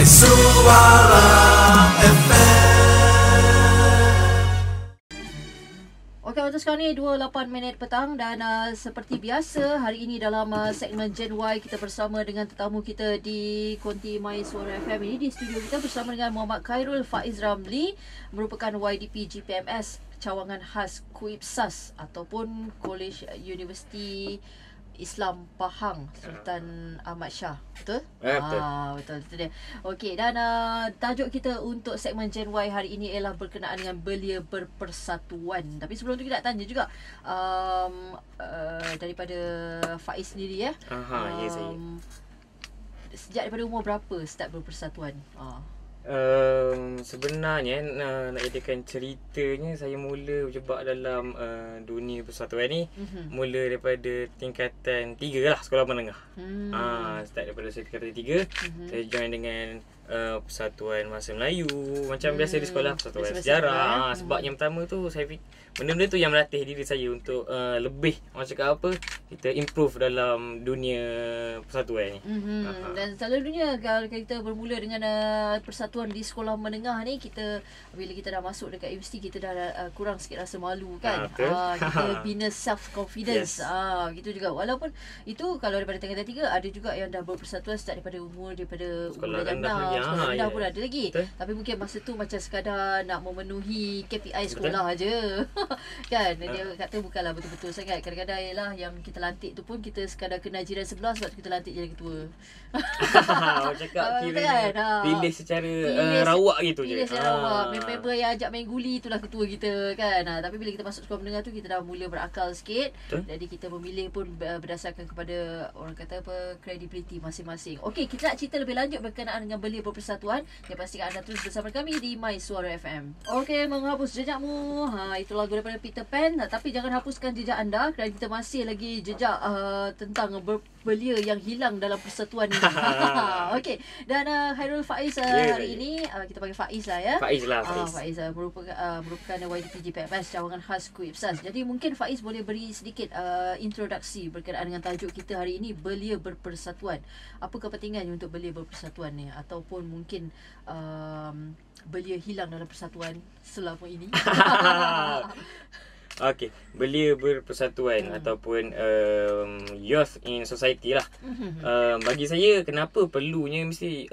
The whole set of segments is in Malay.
My Suara FM. Okey, waktu sekarang ni 28 minit petang dan seperti biasa hari ini dalam segmen Gen Y kita bersama dengan tetamu kita di Konti My Suara FM ini. Di studio kita bersama dengan Muhammad Khairul Faiz Ramli, merupakan YDP GPMS cawangan khas KUIPSAS ataupun College Universiti Islam Pahang Sultan Ahmad Shah. Betul? Betul. Betul dia. Okey, dan tajuk kita untuk segmen Gen Y hari ini ialah berkenaan dengan belia berpersatuan. Tapi sebelum tu kita nak tanya juga daripada Faiz sendiri ya. Ya saya. Sejak daripada umur berapa start berpersatuan? Sebenarnya nak jadikan ceritanya, saya mula berjebak dalam dunia persatuan ni mula daripada tingkatan 3 lah, sekolah menengah. Start daripada tingkatan 3. Saya join dengan Persatuan Bahasa Melayu macam biasa di sekolah, Persatuan Sejarah. Sebab yang pertama tu saya fikir benda-benda tu yang melatih diri saya untuk lebih, orang cakap apa, kita improve dalam dunia persatuan ni. Dan selalunya kalau kita bermula dengan persatuan di sekolah menengah ni, kita bila kita dah masuk dekat universiti, kita dah kurang sikit rasa malu kan. Kita bina self confidence. Gitu juga. Walaupun itu kalau daripada tingkatan 3, ada juga yang dah berpersatuan start daripada umur sekolah rendah. Sekolah rendah pun ada lagi. Betul. Tapi mungkin masa tu macam sekadar nak memenuhi KPI sekolah aja. Kan dia kata bukanlah betul-betul sangat. Kadang-kadang ialah yang kita lantik tu pun kita sekadar kena jiran sebelah sebab kita lantik jadi ketua. Orang cakap kira pilih secara rawak gitu je. Pilih secara rawak. Member yang ajak main guli itulah ketua kita kan. Tapi bila kita masuk sekolah menengah tu, kita dah mula berakal sikit. Jadi kita memilih pun berdasarkan kepada orang kata apa, credibility masing-masing. Okey, kita nak cerita lebih lanjut berkenaan dengan belia berpersatuan. Yang pastikan anda terus bersama kami di My Suara FM. Okey, menghapus jejakmu. Itu lagu daripada Peter Pan. Tapi jangan hapuskan jejak anda kerana kita masih lagi jejak tentang belia yang hilang dalam persatuan ini. Okey. Dan Khairul Faiz hari ini kita panggil Faiz lah ya. Faiz merupakan YDP GPMS cawangan khas KUIPSAS. Jadi mungkin Faiz boleh beri sedikit introduksi berkenaan dengan tajuk kita hari ini, belia berpersatuan. Apa kepentingannya untuk belia berpersatuan ni, ataupun mungkin belia hilang dalam persatuan selama ini? Okey, belia berpersatuan ataupun youth in society lah. Bagi saya, kenapa perlunya mesti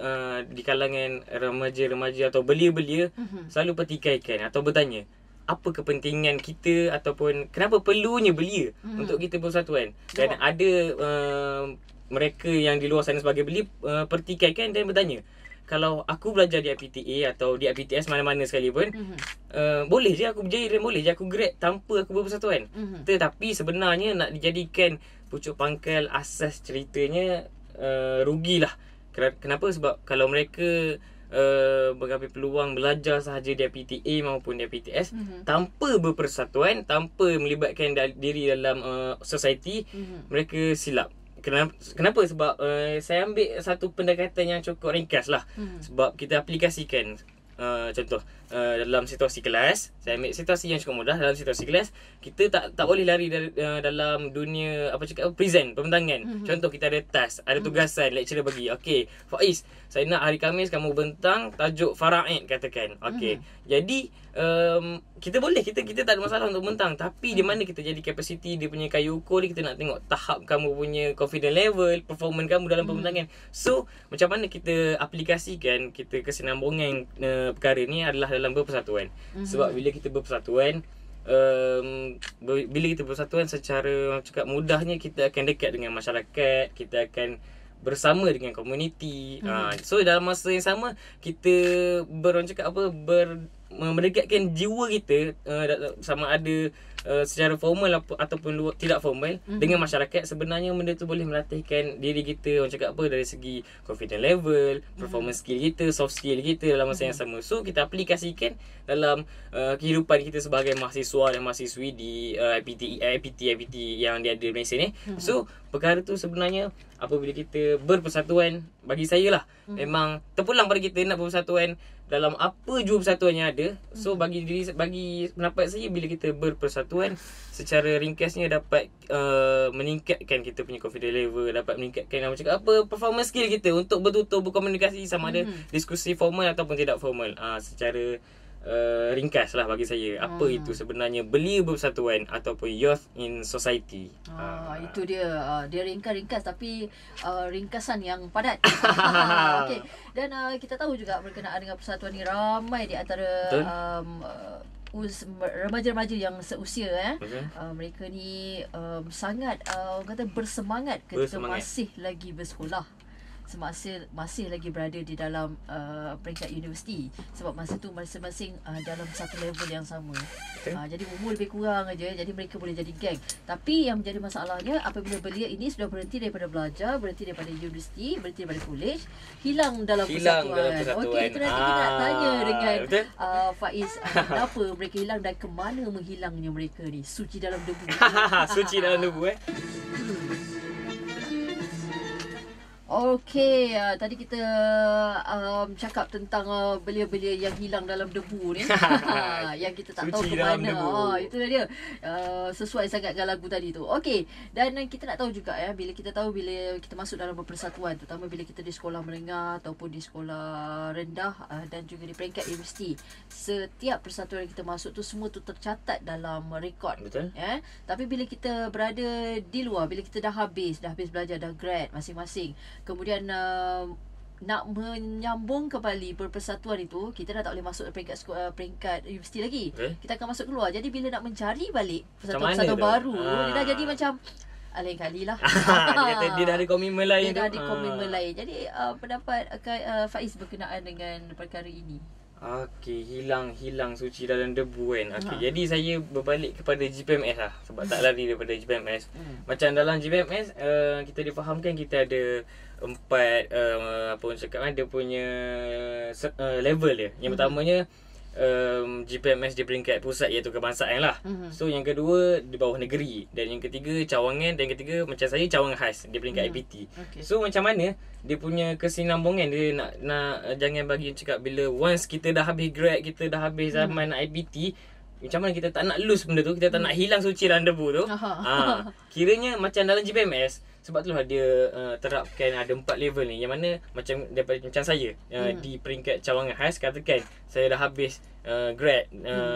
di kalangan remaja-remaja atau belia-belia selalu pertikaikan atau bertanya apa kepentingan kita ataupun kenapa perlunya belia untuk kita bersatuan. Dan ada mereka yang di luar sana sebagai belia pertikaikan dan bertanya, kalau aku belajar di IPTA atau di IPTS mana-mana sekalipun, boleh je aku berjaya dan boleh je aku grad tanpa aku berpersatuan. Tetapi sebenarnya nak dijadikan pucuk pangkal asas ceritanya, rugilah. Kenapa? Sebab kalau mereka mengambil peluang belajar sahaja di IPTA maupun di IPTS tanpa berpersatuan, tanpa melibatkan diri dalam society, mereka silap. Kenapa? Sebab saya ambil satu pendekatan yang cukup ringkas lah. Sebab kita aplikasikan contoh dalam situasi kelas. Saya ambil situasi yang cukup mudah. Dalam situasi kelas, kita tak boleh lari dari dalam dunia present, pembentangan. Contoh, kita ada task, ada tugasan lecturer bagi. Okey, Faiz, saya nak hari Khamis kamu bentang tajuk faraid katakan. Okey. Jadi kita boleh, kita tak ada masalah untuk bentang. Tapi di mana kita jadi capacity dia punya kayu ukur ni, kita nak tengok tahap kamu punya confidence level, performance kamu dalam pembentangan. So, macam mana kita aplikasikan, kita kesinambungan perkara ni adalah dalam berpersatuan. Sebab bila kita berpersatuan, secara cakap mudahnya, kita akan dekat dengan masyarakat, kita akan bersama dengan komuniti. So dalam masa yang sama, kita mendekatkan jiwa kita, sama ada secara formal ataupun tidak formal dengan masyarakat. Sebenarnya benda tu boleh melatihkan diri kita, orang cakap apa, dari segi confidence level, performance skill kita, soft skill kita dalam masa yang sama. So kita aplikasikan dalam kehidupan kita sebagai mahasiswa dan mahasiswi di IPT yang dia ada di Malaysia ni. So perkara tu sebenarnya apabila kita berpersatuan, bagi saya lah memang terpulang pada kita nak berpersatuan dalam apa jua persatuan yang ada. So bagi pendapat saya, bila kita berpersatuan secara ringkasnya dapat meningkatkan kita punya confidence level, dapat meningkatkan cakap apa performance skill kita untuk betul-betul berkomunikasi, sama ada diskusi formal ataupun tidak formal. Secara ringkas lah bagi saya, apa itu sebenarnya belia bersatuan ataupun youth in society. Itu dia. Dia ringkas tapi ringkasan yang padat. Okey. Dan kita tahu juga berkenaan dengan persatuan ni, ramai di antara remaja-remaja yang seusia mereka ni sangat kata bersemangat ketika masih lagi bersekolah, masih lagi berada di dalam peringkat universiti, sebab masa tu masing-masing dalam satu level yang sama. Jadi umur lebih kurang aja, jadi mereka boleh jadi geng. Tapi yang menjadi masalahnya, apabila belia ini sudah berhenti daripada belajar, berhenti daripada universiti, berhenti daripada kolej, hilang dalam persatuan. Okey, itu nanti kita nak tanya dengan Faiz, kenapa mereka hilang dan ke mana menghilangnya mereka ni. Suci dalam debu. Suci dalam debu Okey, tadi kita cakap tentang belia-belia yang hilang dalam debu ni. Yang kita tak tahu ke mana. Itulah dia. Sesuai sangat dengan lagu tadi tu. Okey, dan kita nak tahu juga bila kita masuk dalam persatuan, terutama bila kita di sekolah menengah ataupun di sekolah rendah dan juga di peringkat universiti, setiap persatuan yang kita masuk tu semua tu tercatat dalam rekod. Betul. Tapi bila kita berada di luar, bila kita dah habis belajar, dah grad masing-masing, kemudian nak menyambung kembali berpersatuan itu, kita dah tak boleh masuk peringkat universiti lagi. Kita akan masuk keluar. Jadi bila nak mencari balik persatuan baru, dia dah jadi macam lain kali lah. Dia dah ada komitmen lain. Jadi pendapat Faiz berkenaan dengan perkara ini. Okey, hilang suci dalam debu kan. Okey, jadi saya berbalik kepada GPMS lah, sebab tak lari daripada GPMS. Macam dalam GPMS kita difahamkan kita ada 4 apa orang cakap dia punya level dia. Yang pertamanya GPMS di peringkat pusat, iaitu kebangsaan lah. So yang kedua di bawah negeri, dan yang ketiga cawangan, dan yang ketiga macam saya cawangan khas di peringkat IPT. So macam mana dia punya kesinambungan, dia nak jangan bagi cakap bila once kita dah habis grad, kita dah habis zaman IPT, macam mana kita tak nak lose benda tu, kita tak nak hilang suci dalam debu tu. Kiranya macam dalam GPMS, sebab itulah dia terapkan ada 4 level ni, yang mana macam daripada macam saya di peringkat cawangan khas, katakan saya dah habis grad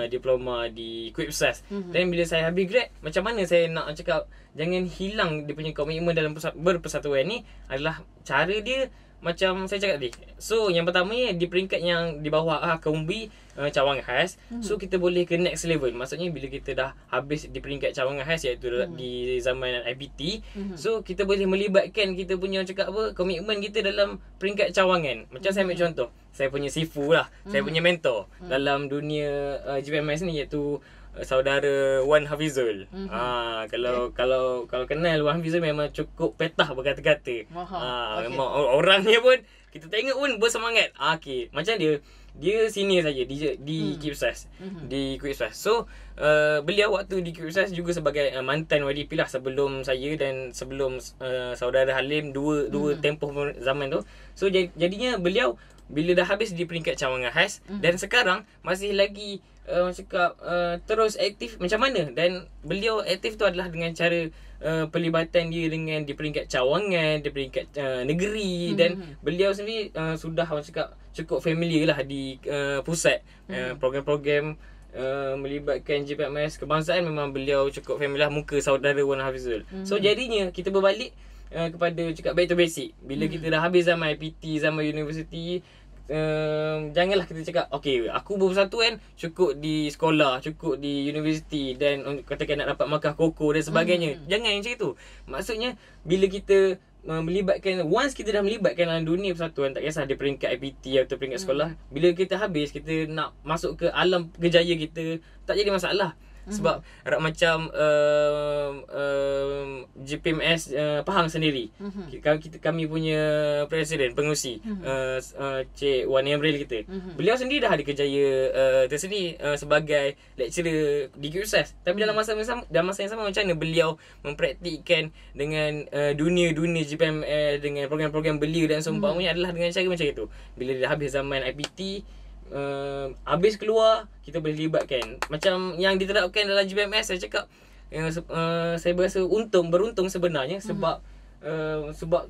diploma di Kuipsas. Dan bila saya habis grad, macam mana saya nak cakap jangan hilang dia punya komitmen dalam berpersatuan ni, adalah cara dia macam saya cakap tadi. So yang pertamanya di peringkat yang di bawah Kaumbi cawangan khas, so kita boleh ke next level. Maksudnya bila kita dah habis di peringkat cawangan khas, iaitu di zaman IPT, so kita boleh melibatkan kita punya cakap apa komitmen kita dalam peringkat cawangan. Macam saya ambil contoh, saya punya sifu lah, saya punya mentor dalam dunia GPMS ni, iaitu saudara Wan Hafizul. Kalau kenal Wan Hafizul, memang cukup petah berkata-kata. Memang orangnya pun kita tengok pun bersemangat. Macam dia senior saya di Kuipsas, di Kuipsas. So beliau waktu di Kuipsas juga sebagai mantan YDP lah, sebelum saya dan sebelum saudara Halim, dua tempoh zaman tu. So jadinya beliau bila dah habis di peringkat cawangan khas, dan sekarang masih lagi cakap terus aktif macam mana. Dan beliau aktif tu adalah dengan cara pelibatan dia dengan di peringkat cawangan, di peringkat negeri. Dan beliau sendiri sudah cakap cukup familiar lah di pusat. Program-program melibatkan GPMS kebangsaan, memang beliau cukup familiar lah, muka saudara Wan Hafizul. So jadinya kita berbalik kepada cakap back to basic. Bila kita dah habis zaman IPT, zaman universiti, janganlah kita cakap okey, aku berpersatuan cukup di sekolah, cukup di universiti, dan katakan nak dapat markah koko dan sebagainya. Jangan macam itu. Maksudnya bila kita melibatkan, once kita dah melibatkan dalam dunia persatuan, tak kisah di peringkat IPT atau peringkat sekolah, bila kita habis, kita nak masuk ke alam kerjaya kita, tak jadi masalah. Sebab macam GPMS Pahang sendiri. Kami punya presiden pengerusi Cik Wan Emril kita. Beliau sendiri dah ada kerjaya tersendiri sebagai lecturer di QSS. Tapi dalam masa yang sama macam mana beliau mempraktikkan dengan dunia GPMS dengan program-program belia dan seumpamanya adalah dengan cara macam itu. Bila dah habis zaman IPT, habis keluar, kita boleh libatkan macam yang diterapkan dalam GPMS. Saya cakap saya berasa beruntung sebenarnya sebab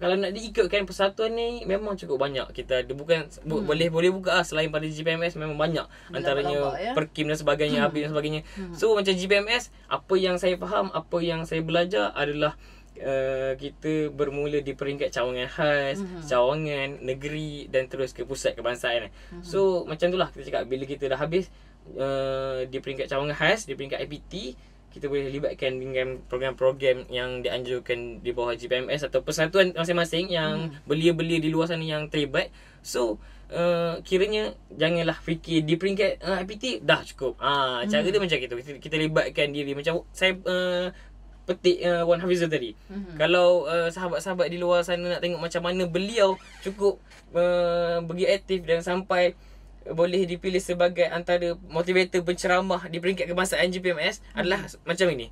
kalau nak diikutkan persatuan ni memang cukup banyak. Kita ada bukan boleh buka selain pada GPMS memang banyak, antaranya Perkim dan sebagainya, Habib dan sebagainya. So macam GPMS, apa yang saya faham, apa yang saya belajar adalah kita bermula di peringkat cawangan khas, cawangan negeri dan terus ke pusat kebangsaan. So macam itulah kita cakap, bila kita dah habis di peringkat cawangan khas, di peringkat IPT, kita boleh libatkan dengan program-program yang dianjurkan di bawah GPMS atau persatuan masing-masing yang belia-belia di luar sana yang terlibat. So kiranya janganlah fikir di peringkat IPT dah cukup. Cara dia macam itu. Kita libatkan diri. Macam saya petik Wan Hafizul tadi. Kalau sahabat-sahabat di luar sana nak tengok macam mana beliau cukup begitu aktif dan sampai boleh dipilih sebagai antara motivator penceramah di peringkat kebangsaan GPMS adalah macam ini.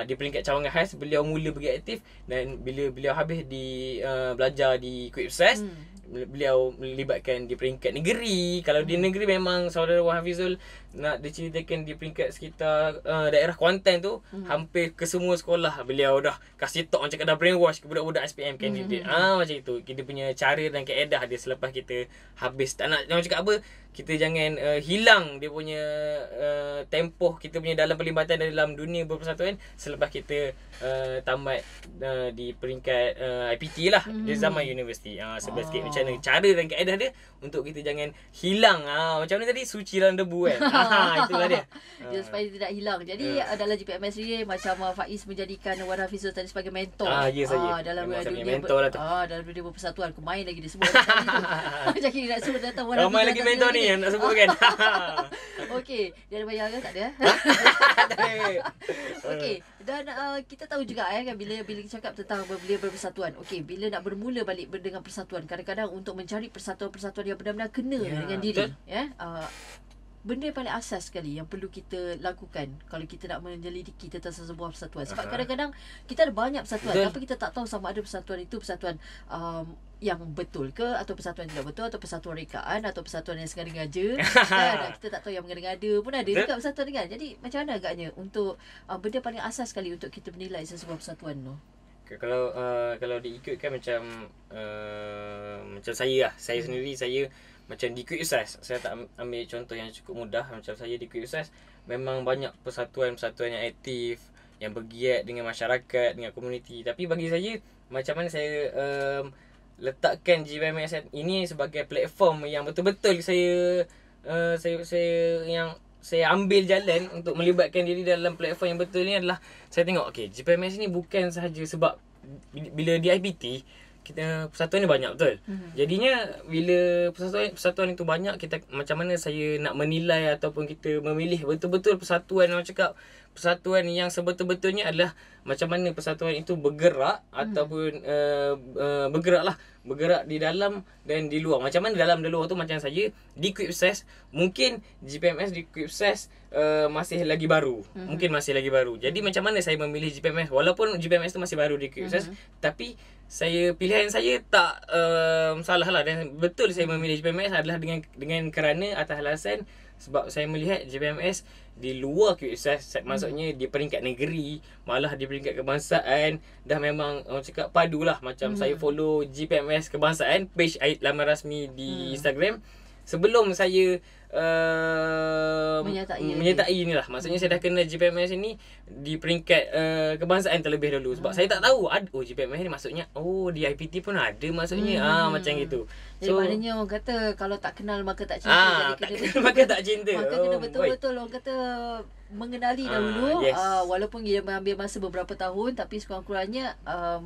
Di peringkat cawangan khas beliau mula begitu aktif, dan bila beliau habis di belajar di QSS, beliau melibatkan di peringkat negeri. Kalau di negeri memang saudara Wan Hafizul nak diceritakan di peringkat sekitar daerah Kuantan tu, hampir ke semua sekolah beliau dah kasih talk, macam dah brainwash ke budak-budak SPM candidate. Macam itu kita punya cara dan kaedah dia selepas kita habis. Tak nak cakap apa, kita jangan hilang dia punya tempoh kita punya dalam pelibatan dalam dunia berpersatuan selepas kita tamat di peringkat IPT lah, di zaman universiti. Sebelah sikit macam mana cara dan kaedah dia untuk kita jangan hilang. Macam mana tadi, suci dalam debu kan. Itulah dia. Supaya tidak hilang. Jadi dalam GPMS ni macam Faiz menjadikan Wan Hafizul tadi sebagai mentor. Ya saya. Dalam dunia mentor lah tu. dalam dunia berpersatuan. Aku main lagi dia sebut. Jadi nak sebut datang Wan Hafizul. Ramai lagi mentor ni yang nak sebut kan. Okey, dia ada bayar ke tak ada? Okey, dan kita tahu juga kan bila kita cakap tentang belia berpersatuan. Okey, bila nak bermula balik dengan persatuan, kadang-kadang untuk mencari persatuan-persatuan yang benar-benar kena dengan diri, benda yang paling asas sekali yang perlu kita lakukan kalau kita nak menyelidiki tentang sebuah persatuan. Sebab kadang-kadang kita ada banyak persatuan, tapi kita tak tahu sama ada persatuan itu persatuan yang betul ke, atau persatuan tidak betul, atau persatuan rekaan, atau persatuan yang sengaja-ngaja. Kan? Kita tak tahu yang mengada-ngada pun ada juga persatuan kan. Jadi macam mana agaknya untuk benda paling asas sekali untuk kita menilai sebuah persatuan tu? Kalau diikutkan macam saya lah, saya sendiri, saya macam di QSS, saya tak ambil contoh yang cukup mudah. Macam saya di QSS memang banyak persatuan-persatuan yang aktif, yang bergiat dengan masyarakat, dengan komuniti. Tapi bagi saya, macam mana saya letakkan GPMS ini sebagai platform yang betul-betul saya ambil jalan untuk melibatkan diri dalam platform yang betul ni adalah saya tengok GPMS ni bukan sahaja sebab bila di IPT kita persatuan ni banyak betul. Jadinya bila persatuan itu banyak, kita macam mana saya nak menilai ataupun kita memilih betul-betul persatuan, orang cakap persatuan yang sebetul-betulnya adalah macam mana persatuan itu bergerak ataupun bergerak di dalam dan di luar. Macam mana dalam dan luar tu, macam saya di QSS, mungkin GPMS di QSS masih lagi baru. Mungkin masih lagi baru. Jadi macam mana saya memilih GPMS walaupun GPMS tu masih baru di QSS, tapi pilihan saya tak salah lah, dan betul saya memilih GPMS adalah dengan kerana atas alasan sebab saya melihat GPMS di luar QSS, maksudnya di peringkat negeri, malah di peringkat kebangsaan dah memang orang cakap padu lah. Macam saya follow GPMS kebangsaan, page laman rasmi di Instagram, sebelum saya menyertai ni lah. Maksudnya saya dah kenal GPMS ni di peringkat kebangsaan terlebih dahulu. Sebab saya tak tahu GPMS ni maksudnya di IPT pun ada maksudnya. Macam gitu. Jadi maknanya orang kata kalau tak kenal maka tak cinta. Maka tak cinta. Maka kena betul-betul orang kata mengenali dahulu. Walaupun dia mengambil masa beberapa tahun, tapi sekurang-kurangnya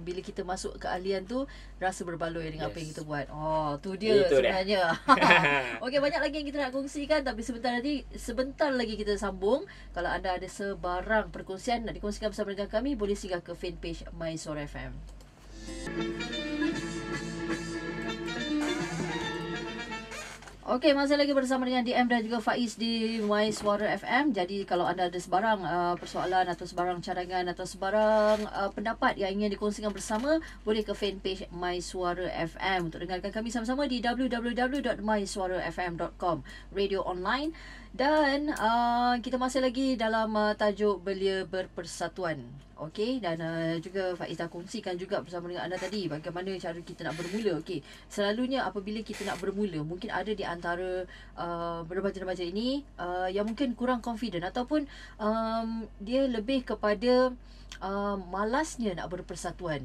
bila kita masuk keahlian tu rasa berbaloi dengan apa yang kita buat. Tu dia sebenarnya. Okey, banyak lagi yang kita nak kongsi kongsikan, tapi sebentar lagi kita sambung. Kalau anda ada sebarang perkongsian nak dikongsikan bersama dengan kami, boleh singgah ke fanpage My Suara FM. Okey, masih lagi bersama dengan DM dan juga Faiz di My Suara FM. Jadi kalau anda ada sebarang persoalan atau sebarang cadangan atau sebarang pendapat yang ingin dikongsikan bersama, boleh ke fanpage My Suara FM untuk dengarkan kami sama-sama di www.mysuarafm.com, radio online. Dan kita masih lagi dalam tajuk Belia Berpersatuan. Okey, dan juga Faiz dah kongsikan juga bersama dengan anda tadi bagaimana cara kita nak bermula. Okey, selalunya apabila kita nak bermula, mungkin ada di antara remaja-remaja ini yang mungkin kurang confident ataupun dia lebih kepada malasnya nak berpersatuan.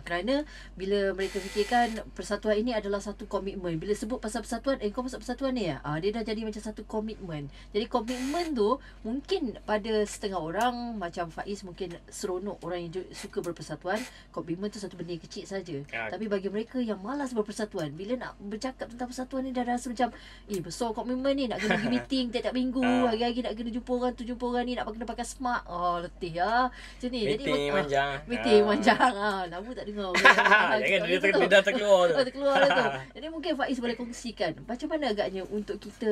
Kerana bila mereka fikirkan persatuan ini adalah satu komitmen. Bila sebut pasal persatuan, kau pasal persatuan ni ya? Dia dah jadi macam satu komitmen. Jadi komitmen tu mungkin pada setengah orang macam Faiz mungkin seronok orang yang suka berpersatuan. Komitmen tu satu benda yang kecil saja. Tapi bagi mereka yang malas berpersatuan, bila nak bercakap tentang persatuan ni dah rasa macam besar komitmen ni, nak kena pergi meeting tiap-tiap minggu, hari-hari nak kena jumpa orang tu, jumpa orang ni, nak kena pakai smart. Letih lah. Macam ni. Meeting manjang. Meeting manjang. Lama tak dengar. Jangan dia dah terkeluar tu. Terkeluar dah tu. Jadi mungkin Faiz boleh kongsikan macam mana agaknya untuk kita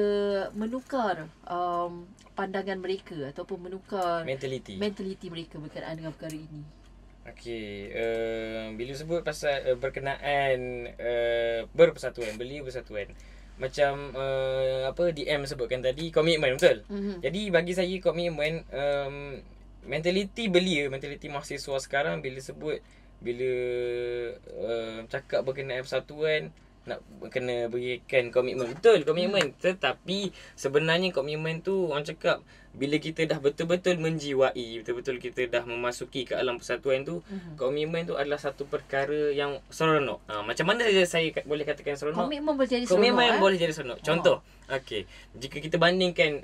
menukar pandangan mereka ataupun menukar mentaliti mereka berkenaan dengan perkara ini. Okey, bila sebut pasal berkenaan berpersatuan, belia bersatuan, macam DM sebutkan tadi, komitmen, betul? Jadi bagi saya komitmen, mentaliti belia, mentaliti mahasiswa sekarang bila cakap berkenaan persatuan, nak kena berikan komitmen. Betul, komitmen. Tetapi sebenarnya komitmen tu orang cakap bila kita dah betul-betul menjiwai, betul-betul kita dah memasuki ke alam persatuan tu, komitmen tu adalah satu perkara yang seronok. Macam mana saja saya boleh katakan seronok? Komitmen boleh jadi seronok. Komitmen boleh jadi seronok. Contoh, okey, jika kita bandingkan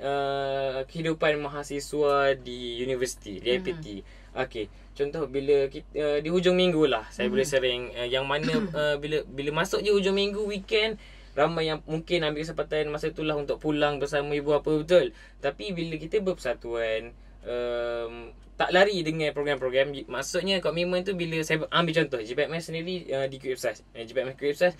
kehidupan mahasiswa di universiti, di IPT. Okey, contoh bila kita, di hujung minggu lah saya boleh sering yang mana bila masuk je hujung minggu, weekend, ramai yang mungkin ambil kesempatan masa itulah untuk pulang bersama ibu bapa, betul. Tapi bila kita berpersatuan, tak lari dengan program-program. Maksudnya komitmen tu bila saya ambil contoh GPMS sendiri di QIPSAS. GPMS QIPSAS,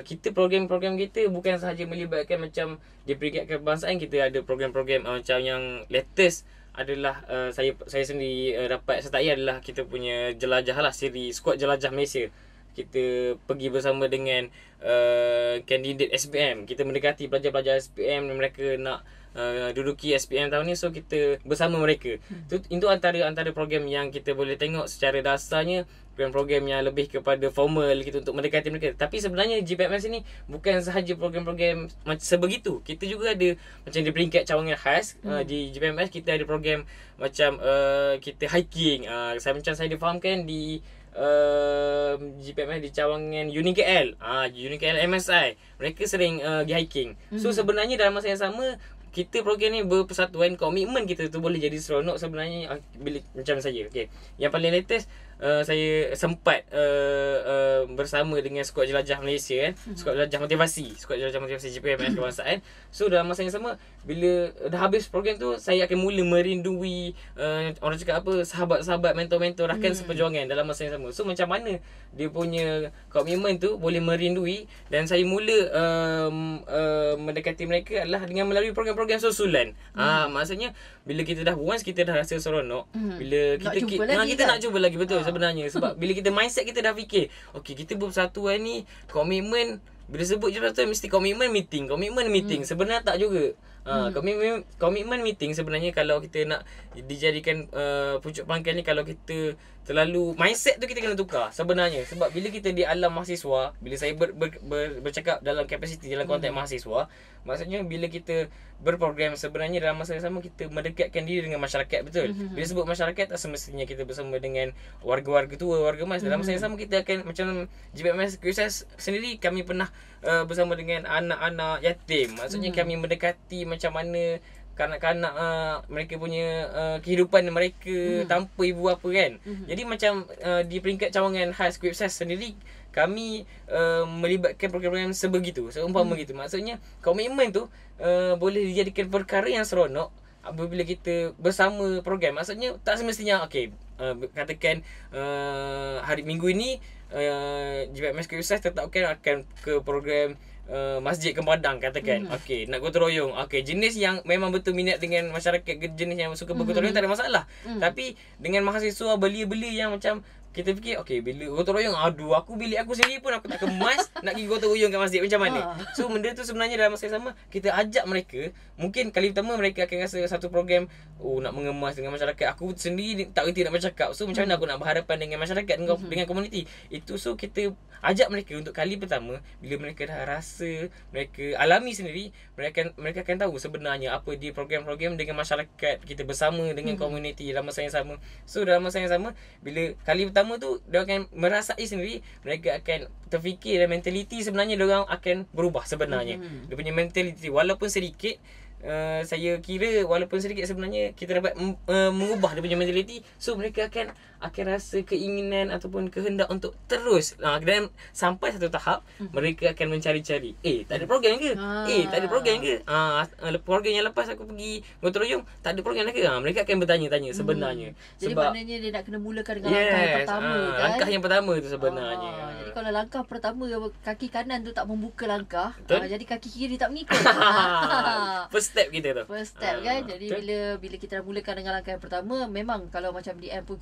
kita program-program kita bukan sahaja melibatkan macam di peringkat kebangsaan. Kita ada program-program macam yang latest adalah saya sendiri dapat sertai adalah kita punya jelajah lah, siri skuad jelajah Malaysia. Kita pergi bersama dengan kandidat SPM. Kita mendekati pelajar-pelajar SPM dan mereka nak duduki SPM tahun ni, so kita bersama mereka. Itu antara program yang kita boleh tengok secara dasarnya program-program yang lebih kepada formal kita untuk mendekati mereka. Tapi sebenarnya GPMS ni bukan sahaja program-program sebegitu. Kita juga ada macam di peringkat cawangan khas, di GPMS kita ada program macam kita hiking. Macam saya difahamkan di GPMS di cawangan UniKL, UniKL MSI, mereka sering pergi hiking. So sebenarnya dalam masa yang sama, kita program ni berpersatuan, komitmen kita tu boleh jadi seronok sebenarnya bila macam saya. Okey, yang paling latest saya sempat bersama dengan skuad jelajah Malaysia kan, skuad jelajah motivasi GPMS kebangsaan. So dalam masa yang sama, bila dah habis program tu, saya akan mula merindui orang cakap apa, sahabat-sahabat, mentor-mentor, rakan seperjuangan dalam masa yang sama. So macam mana dia punya komitmen tu boleh merindui, dan saya mula mendekati mereka adalah dengan melalui program-program susulan. Maksudnya bila kita dah once kita dah rasa seronok, bila kita nak cuba lagi, betul sebenarnya. Sebab bila kita mindset kita dah fikir, okey, kita berpersatuan ni, komitmen, bila sebut je persatuan mesti komitmen meeting. Sebenarnya tak juga. Komitmen meeting sebenarnya kalau kita nak dijadikan pucuk pangkal ni, kalau kita terlalu mindset tu kita kena tukar sebenarnya. Sebab bila kita di alam mahasiswa, bila saya bercakap dalam kapasiti dalam konteks mahasiswa, maksudnya bila kita berprogram, sebenarnya dalam masa yang sama kita mendekatkan diri dengan masyarakat, betul. Bila sebut masyarakat, tak semestinya kita bersama dengan warga-warga tua, warga emas. Dalam masa yang sama kita akan, macam GPMS QIPSAS sendiri, kami pernah bersama dengan anak-anak yatim. Maksudnya kami mendekati macam mana kanak-kanak mereka punya kehidupan mereka tanpa ibu bapa kan. Jadi macam di peringkat cawangan khas QIPSAS sendiri, kami melibatkan program-program sebegitu, seumpama gitu. Maksudnya komitmen tu boleh dijadikan perkara yang seronok apabila kita bersama program. Maksudnya tak semestinya katakan hari Minggu ini JPMS Keusas tetapkan akan ke program Masjid Kepadang katakan. Okey, nak gotong royong. Okey, jenis yang memang betul minat dengan masyarakat, jenis yang suka bergotong royong tak ada masalah. Tapi dengan mahasiswa belia-belia yang macam kita fikir bila gotong royong, aku bilik aku sendiri pun aku tak kemas nak pergi gotong royong kat masjid, macam mana? So benda tu sebenarnya dalam masa yang sama kita ajak mereka. Mungkin kali pertama mereka akan rasa satu program nak mengemas dengan masyarakat, aku sendiri tak reti nak bercakap. So macam mana aku nak berhadapan dengan masyarakat, dengan komuniti itu. So kita ajak mereka untuk kali pertama. Bila mereka dah rasa, mereka alami sendiri, mereka akan tahu sebenarnya apa dia program-program dengan masyarakat kita bersama dengan komuniti dalam masa yang sama. So dalam masa yang sama, bila kali pertama tu dia akan merasai sendiri, mereka akan terfikir dan mentaliti sebenarnya dia orang akan berubah sebenarnya. Dia punya mentaliti walaupun sedikit, saya kira walaupun sedikit sebenarnya kita dapat mengubah dia punya mentaliti. So mereka akan rasa keinginan ataupun kehendak untuk terus, dan sampai satu tahap mereka akan mencari-cari, tak ada program ke? Tak ada program ke? Program yang lepas aku pergi gotong royong tak ada program ke? Mereka akan bertanya-tanya sebenarnya. Jadi sebab maknanya dia nak kena mulakan dengan langkah yang pertama kan? Langkah yang pertama tu sebenarnya. Jadi kalau langkah pertama kaki kanan tu tak membuka langkah, jadi kaki kiri tak mengikut. First step kita tu. First step kan. Jadi bila kita dah mulakan dengan langkah yang pertama, memang kalau macam DM pun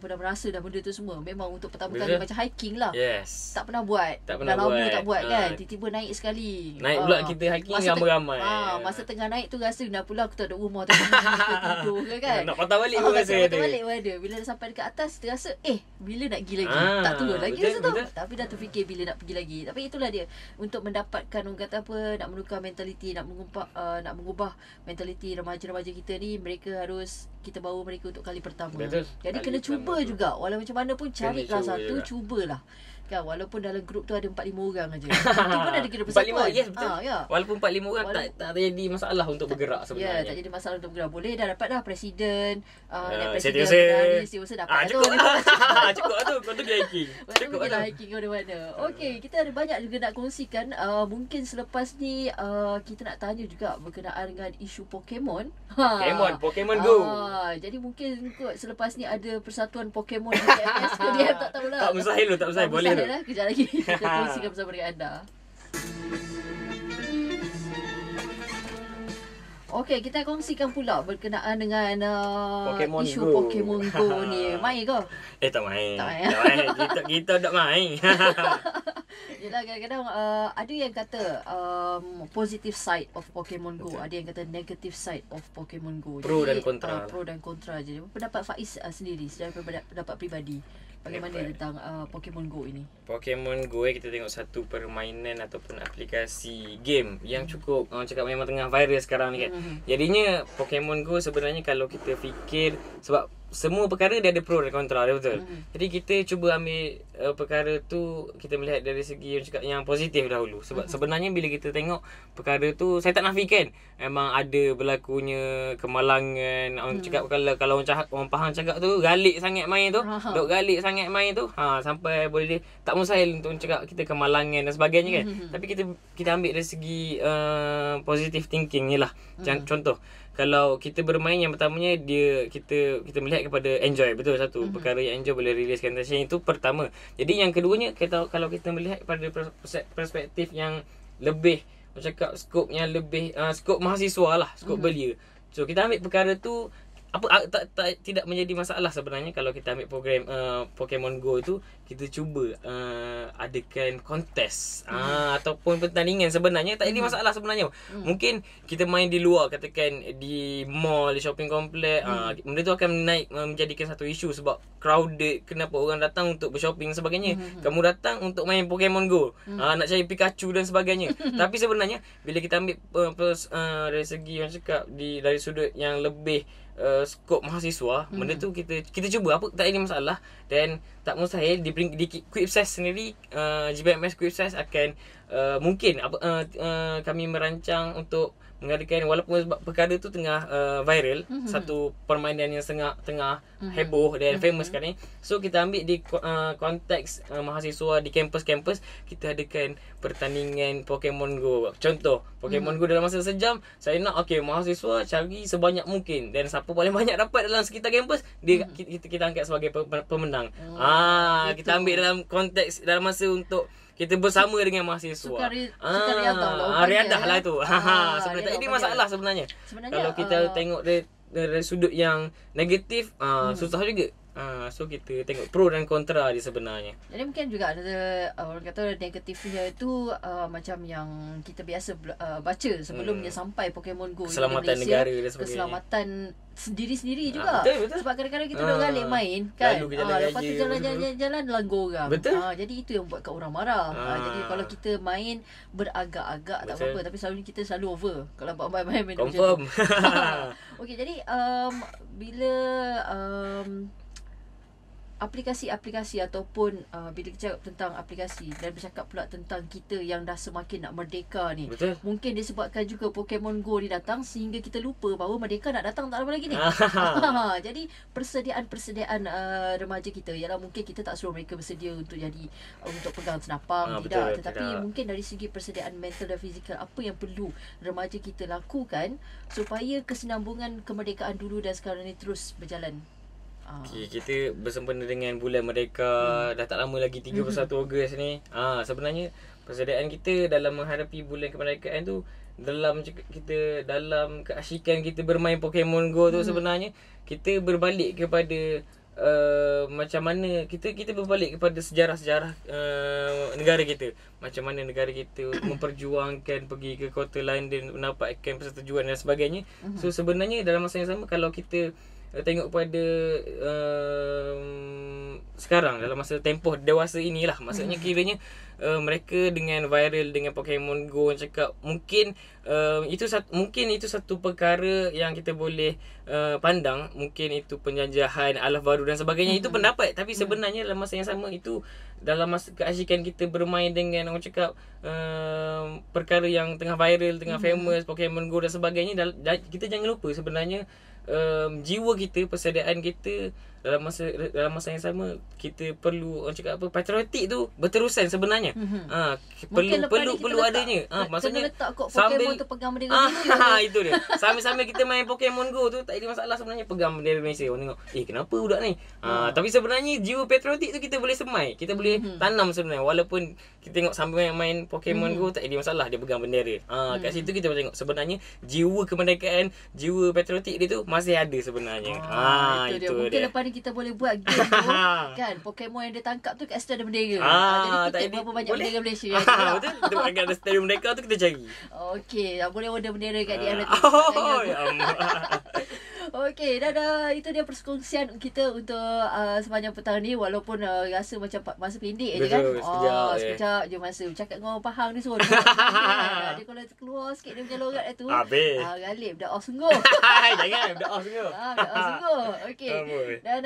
dah merasa dah benda tu semua. Memang untuk pertama kali macam hiking lah. Yes. Tak pernah buat. Tak pernah dah lama buat. tak buat kan. Tiba-tiba naik sekali. Naik pula kita hiking ramai-ramai. Masa tengah naik tu rasa dah pula aku tak ada rumah, tak ada tidur ke kan. Nak patah balik pun rasa ada. Balik pun ada. Bila dah sampai dekat atas kita rasa bila nak pergi lagi. Tak turun lagi rasa tu. Tapi dah terfikir bila nak pergi lagi. Tapi itulah dia. Untuk mendapatkan orang kata apa, nak menukar mentaliti, nak mengubah mentaliti remaja-remaja kita ni, mereka harus kita bawa mereka untuk kali pertama. Betul. Jadi kena cuba juga. Walau macam mana pun carilah satu, cubalah. Kan, walaupun dalam grup tu ada 4-5 orang aja. Itu pun ada kira persatuan. 4-5, yes, betul. Walaupun 4-5 orang tak jadi masalah untuk bergerak sebenarnya. Ya, tak jadi masalah untuk bergerak. Boleh dah dapat dah presiden, presiden setiausaha dapat cukup tu. Cukup tu. Kau tu pergi hiking. Cukup pergi hiking mana-mana. Okey, kita ada banyak juga nak kongsikan. Mungkin selepas ni kita nak tanya juga berkenaan dengan isu Pokemon. Pokemon Go. Jadi mungkin kot selepas ni ada persatuan Pokemon di JPMS ke dia tak tahulah. Tak mustahil. Boleh tu. Kejap lagi kita kongsikan bersama dengan anda. Okey, kita kongsikan pula berkenaan dengan isu Go. Pokemon Go ni. Main ke? Tak main. Tak main. Kita tak main. Yelah, kadang-kadang ada yang kata positive side of Pokemon Go. Ada yang kata negative side of Pokemon Go. Pro Jadi, dan kontra. Pro dan kontra. Jadi pendapat Faiz sendiri secara pendapat pribadi, bagaimana tentang Pokemon Go ini? Pokemon Go kita tengok satu permainan ataupun aplikasi game yang cukup orang cakap memang tengah viral sekarang ni kan. Jadinya Pokemon Go sebenarnya kalau kita fikir, sebab semua perkara dia ada pro dan kontra, dia betul. Jadi kita cuba ambil perkara tu, kita melihat dari segi orang cakap yang positif dahulu. Sebab sebenarnya bila kita tengok perkara tu, saya tak nafikan memang ada berlakunya kemalangan. Orang cakap kalau orang Pahang cakap tu galik sangat main tu, dok galik sangat main tu, sampai boleh tak mustahil untuk cakap kita kemalangan dan sebagainya kan. Tapi kita ambil dari segi positive thinking ni lah. Contoh, kalau kita bermain, yang pertamanya kita melihat kepada enjoy, betul, satu perkara yang enjoy boleh riliskan tension, itu pertama. Jadi yang keduanya, kalau kita melihat pada perspektif yang lebih, macam cakap skop yang lebih skop mahasiswa lah, skop belia. So kita ambil perkara tu tidak menjadi masalah sebenarnya kalau kita ambil program Pokemon Go tu, kita cuba adakan kontes ataupun pertandingan, sebenarnya tak jadi masalah sebenarnya. Mungkin kita main di luar, katakan di mall, di shopping complex, benda tu akan menjadikan satu isu sebab crowded, kenapa orang datang untuk bershopping dan sebagainya. Kamu datang untuk main Pokemon Go, nak cari Pikachu dan sebagainya. Tapi sebenarnya bila kita ambil dari segi yang cakap dari sudut yang lebih skop mahasiswa, benda tu kita cuba, apa tak ada masalah. Dan tak mustahil di Quipsess sendiri, GPMS Quipsess akan mungkin kami merancang untuk mengadakan, walaupun perkara tu tengah viral, satu permainan yang tengah heboh dan famous sekarang ni. So kita ambil di konteks mahasiswa di kampus-kampus, kita adakan pertandingan Pokemon Go. Contoh, Pokemon Go dalam masa sejam, saya nak mahasiswa cari sebanyak mungkin, dan siapa paling banyak dapat dalam sekitar kampus, kita angkat sebagai pemenang. Kita ambil dalam konteks dalam masa untuk kita bersama dengan mahasiswa. Riadah lah tu. Sebenarnya tak ada masalah sebenarnya. Kalau kita tengok dari sudut yang negatif, susah juga. So kita tengok pro dan kontra dia sebenarnya. Jadi mungkin juga ada orang kata negatifnya itu macam yang kita biasa baca sebelumnya sampai Pokemon Go keselamatan Indonesia, negara dan sebagainya. Keselamatan sendiri-sendiri juga. Betul. Sebab kadang-kadang kita dah galik main kan. Lepas tu jalan-jalan langgar orang. Betul. Jadi itu yang buatkan orang marah. Jadi kalau kita main beragak-agak tak apa-apa, tapi selalu kita selalu over kalau buat main confirm. Okey, jadi bila aplikasi-aplikasi ataupun bila kita cakap tentang aplikasi dan bercakap pula tentang kita yang dah semakin nak merdeka ni. Betul. Mungkin disebabkan juga Pokemon Go ni datang sehingga kita lupa bahawa merdeka nak datang tak lama lagi ni. Jadi persediaan remaja kita ialah mungkin kita tak suruh mereka bersedia untuk pegang senapang, tidak. Tetapi mungkin dari segi persediaan mental dan fizikal, apa yang perlu remaja kita lakukan supaya kesinambungan kemerdekaan dulu dan sekarang ni terus berjalan. Kita bersempena dengan bulan Merdeka, dah tak lama lagi 31 Ogos ni. Sebenarnya persediaan kita dalam menghadapi bulan kemerdekaan tu, dalam keasyikan kita bermain Pokemon Go tu, sebenarnya kita berbalik kepada macam mana kita berbalik kepada sejarah-sejarah negara kita. Macam mana negara kita memperjuangkan pergi ke kota lain dan mendapatkan persetujuan dan sebagainya. So sebenarnya dalam masa yang sama, kalau kita tengok pada sekarang dalam masa tempoh dewasa inilah, maksudnya kiranya mereka dengan viral dengan Pokemon Go cakap, mungkin itu satu perkara yang kita boleh pandang, mungkin itu penjajahan alaf baru dan sebagainya. Itu pendapat, tapi sebenarnya dalam masa yang sama itu, dalam masa keasyikan kita bermain dengan orang cakap perkara yang tengah viral, tengah famous, Pokemon Go dan sebagainya, kita jangan lupa sebenarnya jiwa kita, persediaan kita dalam masa yang sama, kita perlu orang cakap apa, patriotik tu berterusan sebenarnya. Perlu adanya. Maksudnya Pokemon tu pegang bendera Malaysia. Itu dia. Sambil kita main Pokemon Go tu, tak ada masalah sebenarnya pegang bendera Malaysia. Orang tengok, kenapa budak ni? Tapi sebenarnya jiwa patriotik tu kita boleh semai, kita boleh tanam sebenarnya. Walaupun kita tengok sambil main Pokemon Go, tak ada masalah dia pegang bendera. Kat situ kita boleh tengok sebenarnya jiwa kemerdekaan, jiwa patriotik dia tu masih ada sebenarnya. Itu dia. Mungkin lepas ni kita boleh buat game tu kan, Pokemon yang dia tangkap tu kat situ ada bendera. Jadi kita berapa banyak bendera Malaysia. Betul. Kita buat kat stadium mereka tu, kita cari. Okey, boleh order bendera kat dia. Okey, itu dia perkongsian kita untuk sepanjang petang ni. Walaupun rasa macam masa pendek je kan. Sekejap je masa. Cakap dengan orang Pahang ni suruh dia kalau keluar sikit dia macam lorat tu. Galib dah off sungguh. Jangan dah off sungguh. Dah off sungguh. Okey. Dan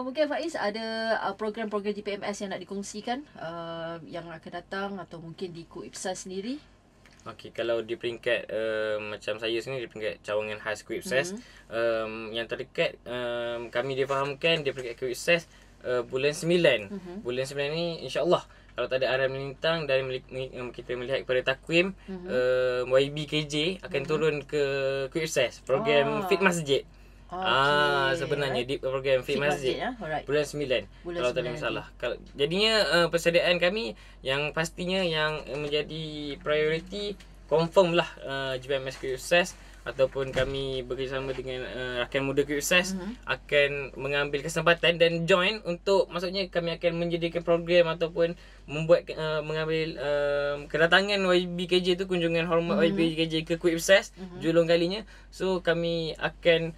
mungkin Faiz ada program-program GPMS yang nak dikongsikan yang akan datang, atau mungkin di Quipsess sendiri. Okey, kalau di peringkat macam saya sendiri, di peringkat cawangan khas Quipsess, yang terdekat kami difahamkan di peringkat Quipsess bulan 9. Bulan 9 ni insya-Allah, kalau tak ada arah melintang dan kita melihat kepada takwim, YBKJ akan turun ke Quipsess, program Fit Masjid. Sebenarnya di program Fit Masjid bulan 9 kalau tak ada masalah. Jadinya persediaan kami yang pastinya yang menjadi prioriti, confirm lah GPMS Quipsess ataupun kami bekerjasama dengan rakan muda Quipsess akan mengambil kesempatan dan join untuk, maksudnya kami akan menjadikan program ataupun mengambil kedatangan YBKJ tu, kunjungan hormat YBKJ ke Quipsess julung kalinya. So kami akan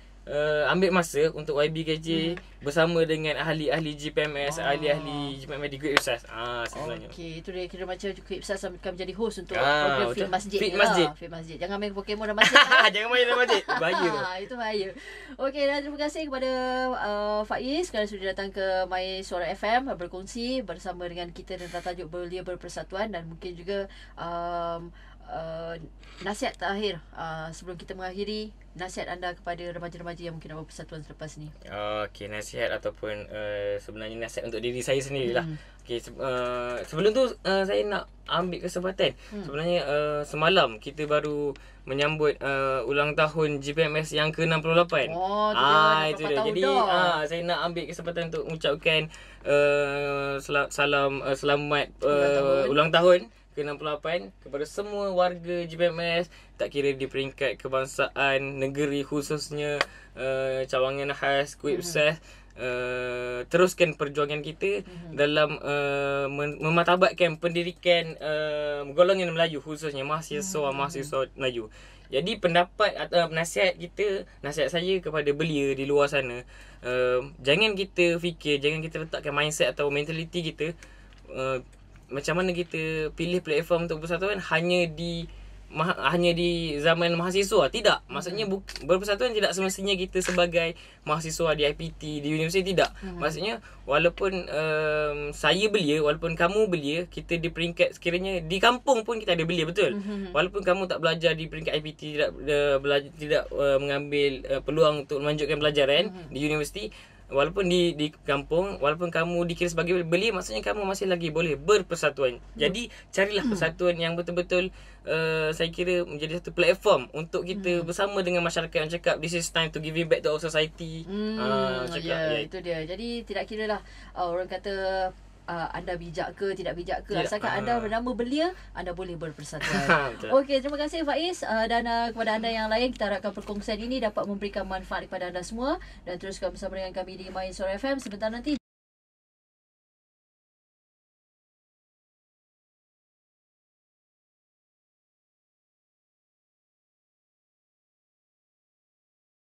ambil masa untuk YBKJ bersama dengan ahli-ahli GPMS, ahli-ahli GPMS di Great Ipsas. Sebenarnya. Okey, itu dia kira macam Great Ipsas akan menjadi host untuk betul. program Fit Masjid. Fit Masjid. Jangan main Pokemon dan masjid. Jangan main dalam masjid. Bahaya tu. Itu bahaya. Okey, dan terima kasih kepada Faiz kerana sudah datang ke My Suara FM berkongsi bersama dengan kita tentang tajuk Belia Berpersatuan, dan mungkin juga nasihat terakhir sebelum kita mengakhiri, nasihat anda kepada remaja-remaja yang mungkin nak berpersatuan selepas ni. Okey, nasihat ataupun sebenarnya nasihat untuk diri saya sendirilah. Okey, sebelum tu saya nak ambil kesempatan. Sebenarnya semalam kita baru menyambut ulang tahun GPMS yang ke-68. Itu dia. Jadi saya nak ambil kesempatan untuk mengucapkan selamat ulang tahun ke-68 kepada semua warga GPMS, tak kira di peringkat kebangsaan, negeri, khususnya cawangan khas Great Ipsas. Teruskan perjuangan kita dalam memartabatkan pendidikan golongan Melayu, khususnya mahasiswa Melayu. Jadi pendapat atau nasihat saya kepada belia di luar sana, jangan kita letakkan mindset atau mentaliti kita macam mana kita pilih platform untuk bersatuan hanya di zaman mahasiswa. Tidak. Maksudnya berpersatuan tidak semestinya kita sebagai mahasiswa di IPT, di universiti, tidak. Maksudnya walaupun saya belia, walaupun kamu belia, kita di peringkat sekiranya di kampung pun kita ada belia, betul. Walaupun kamu tak belajar di peringkat IPT, tidak mengambil peluang untuk melanjutkan pelajaran di universiti, walaupun di kampung, walaupun kamu dikira sebagai belia, maksudnya kamu masih lagi boleh berpersatuan. Jadi carilah persatuan yang betul-betul saya kira menjadi satu platform untuk kita bersama dengan masyarakat yang cakap this is time to giving back to our society. Itu dia. Jadi tidak kiralah orang kata anda bijak ke tidak bijak ke, asalkan anda bernama belia, anda boleh berpersatuan. Okey, terima kasih Faiz, dan kepada anda yang lain, kita harapkan perkongsian ini dapat memberikan manfaat kepada anda semua, dan teruskan bersama dengan kami di My Suara FM. Sebentar nanti